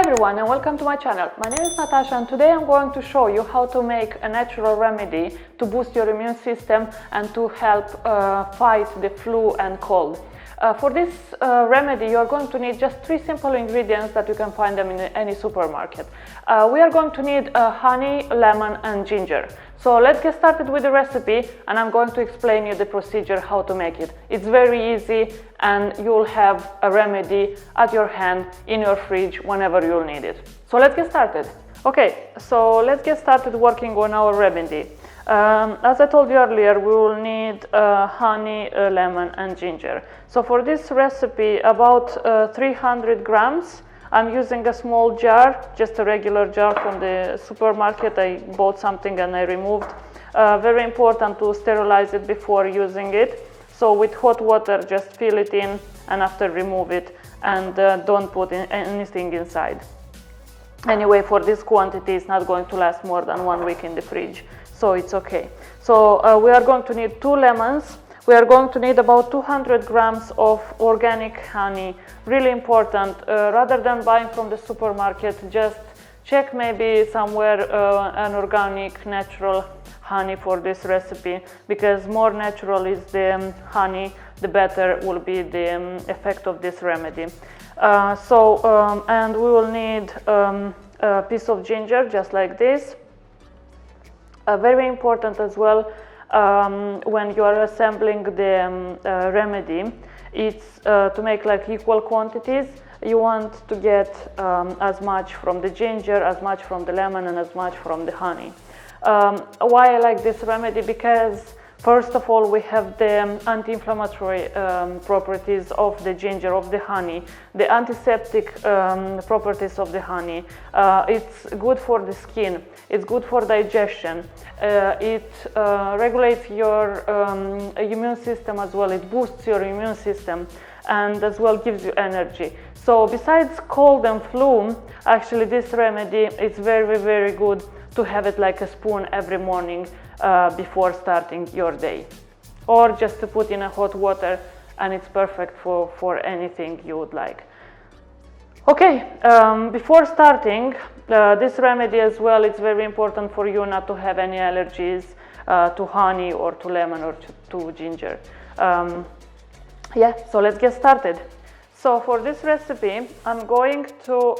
everyone and welcome to my channel. My name is Natasha and today I'm going to show you how to make a natural remedy to boost your immune system and to help fight the flu and cold. For this remedy you are going to need just 3 simple ingredients that you can find them in any supermarket. We are going to need honey, lemon and ginger. So let's get started with the recipe and I'm going to explain you the procedure how to make it. It's very easy and you'll have a remedy at your hand in your fridge whenever you'll need it. So let's get started. Okay, so let's get started working on our remedy. As I told you earlier, we will need honey, lemon and ginger. So for this recipe, about 300 grams. I'm using a small jar, just a regular jar from the supermarket. I bought something and I removed. Very important to sterilize it before using it. So with hot water, just fill it in and after remove it and don't put anything inside. Anyway, for this quantity, it's not going to last more than 1 week in the fridge, so it's okay. So we are going to need 2 lemons. We are going to need about 200 grams of organic honey. Really important, rather than buying from the supermarket, just check maybe somewhere an organic, natural honey for this recipe, because more natural is the honey, the better will be the effect of this remedy. And we will need a piece of ginger, just like this. Very important as well, when you are assembling the remedy, it's to make like equal quantities. You want to get as much from the ginger, as much from the lemon and as much from the honey. Why I like this remedy? Because first of all, we have the anti-inflammatory properties of the ginger, of the honey, the antiseptic properties of the honey. It's good for the skin, it's good for digestion, it regulates your immune system as well, it boosts your immune system and as well gives you energy. So besides cold and flu, actually this remedy is very, very good to have it like a spoon every morning before starting your day, or just to put in a hot water, and it's perfect for anything you would like. Okay, before starting this remedy as well, it's very important for you not to have any allergies to honey or to lemon or to ginger. Yeah, so let's get started. So for this recipe, I'm going to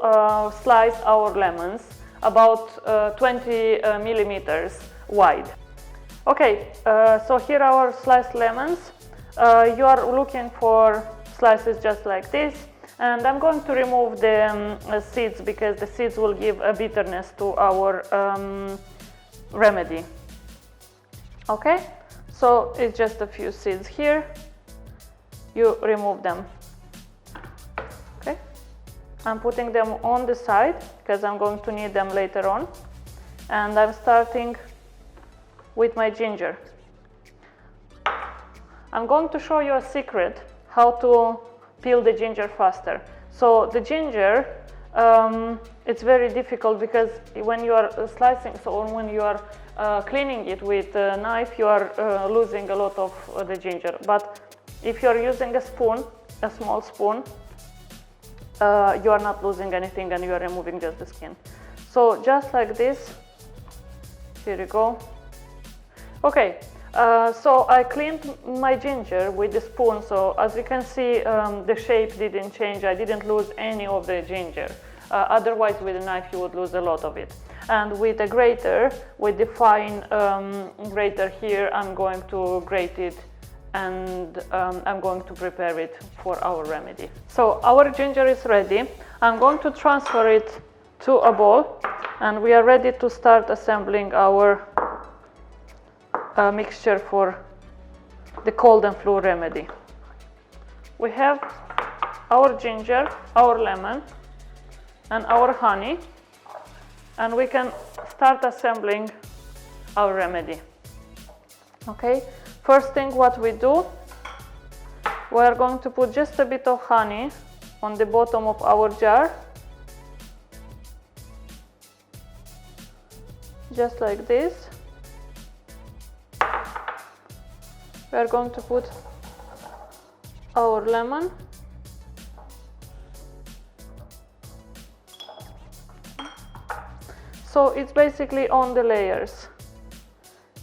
slice our lemons about 20 millimeters wide. Okay, so here are our sliced lemons. You are looking for slices just like this, and I'm going to remove the seeds because the seeds will give a bitterness to our remedy. Okay, so it's just a few seeds here. You remove them. Okay, I'm putting them on the side because I'm going to need them later on, and I'm starting with my ginger. I'm going to show you a secret how to peel the ginger faster. So the ginger, it's very difficult because when you are slicing, so when you are cleaning it with a knife, you are losing a lot of the ginger. But if you are using a spoon, a small spoon, you are not losing anything and you are removing just the skin. So just like this, here you go. Okay, so I cleaned my ginger with the spoon, so as you can see the shape didn't change, I didn't lose any of the ginger. Otherwise with a knife you would lose a lot of it. And with a grater, with the fine grater here, I'm going to grate it and I'm going to prepare it for our remedy. So our ginger is ready. I'm going to transfer it to a bowl and we are ready to start assembling our mixture for the cold and flu remedy. We have our ginger, our lemon and our honey, and we can start assembling our remedy. Okay, first thing what we do, we are going to put just a bit of honey on the bottom of our jar, just like this. We are going to put our lemon So it's basically on the layers.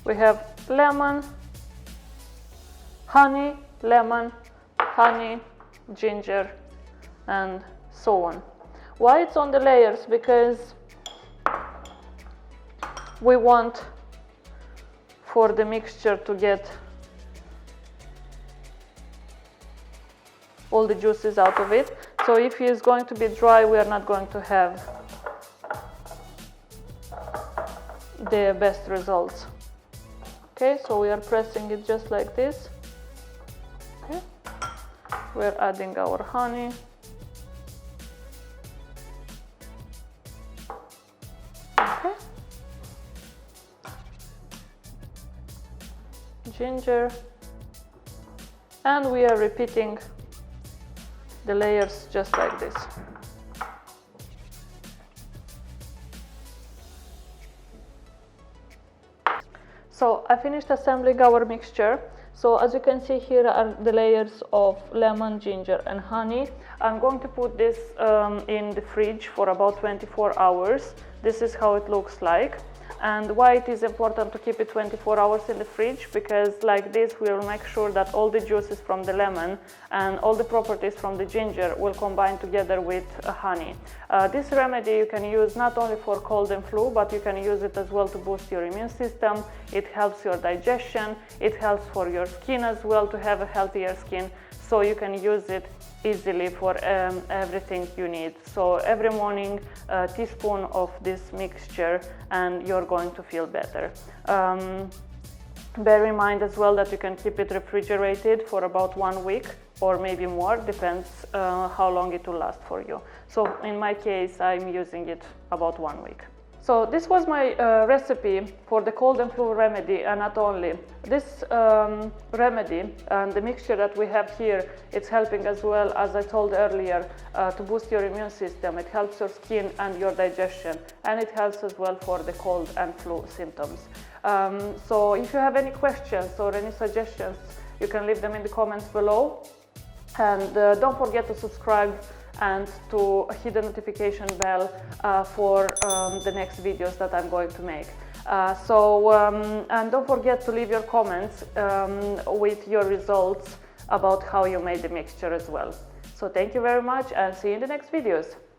We have lemon, honey, lemon, honey, ginger, and so on. Why it's on the layers? Because we want for the mixture to get all the juices out of it. So if it is going to be dry, we are not going to have the best results. Okay, so we are pressing it just like this. Okay, we're adding our honey. Okay, ginger, and we are repeating the layers just like this. So I finished assembling our mixture. So as you can see, here are the layers of lemon, ginger, and honey. I'm going to put this in the fridge for about 24 hours. This is how it looks like. And why it is important to keep it 24 hours in the fridge, because like this we will make sure that all the juices from the lemon and all the properties from the ginger will combine together with honey. This remedy you can use not only for cold and flu, but you can use it as well to boost your immune system. It helps your digestion, it helps for your skin as well to have a healthier skin. So you can use it easily for everything you need. So every morning a teaspoon of this mixture and you're going to feel better. Bear in mind as well that you can keep it refrigerated for about 1 week or maybe more, depends how long it will last for you. So in my case, I'm using it about 1 week. So this was my recipe for the cold and flu remedy, and not only. This remedy and the mixture that we have here, it's helping as well, as I told earlier, to boost your immune system. It helps your skin and your digestion, and it helps as well for the cold and flu symptoms. So if you have any questions or any suggestions, you can leave them in the comments below. And don't forget to subscribe and to hit the notification bell for the next videos that I'm going to make. And don't forget to leave your comments with your results about how you made the mixture as well. So thank you very much, and see you in the next videos.